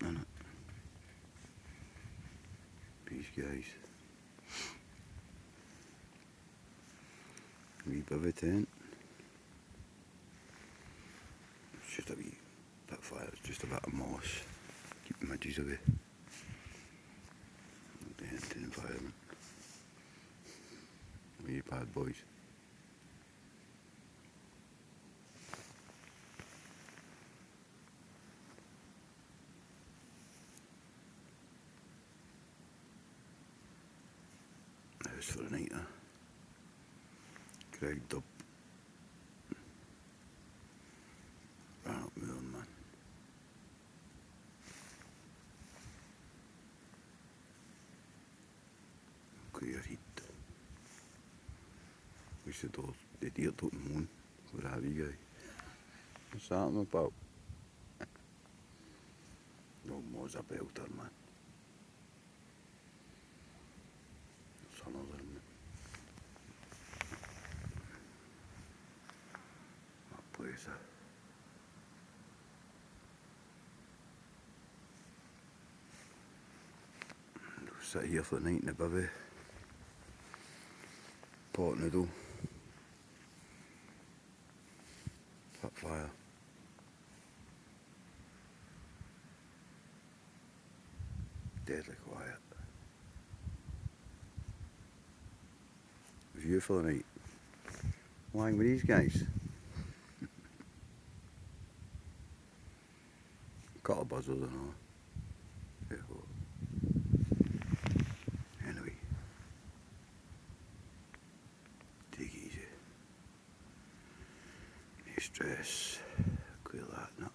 something in it. These guys. Wee bivvy tent. It's just a wee bit of fire, it's just a bit of moss. Keep the midges away. The hunting environment. Wee bad boys. House for the night, Gragged up. Ran up moving, man. Clear heat. Wish the door, the deer took the moon. Where are you guy? What's that about? No more's a belter, man. There's another in it. That place, Sit here for the night in the bivvy. Pot noodle. Hot fire. Deadly quiet. View for the night. Lying with these guys. Got a buzzard and all. Anyway. Take it easy. No stress. Clear that, no.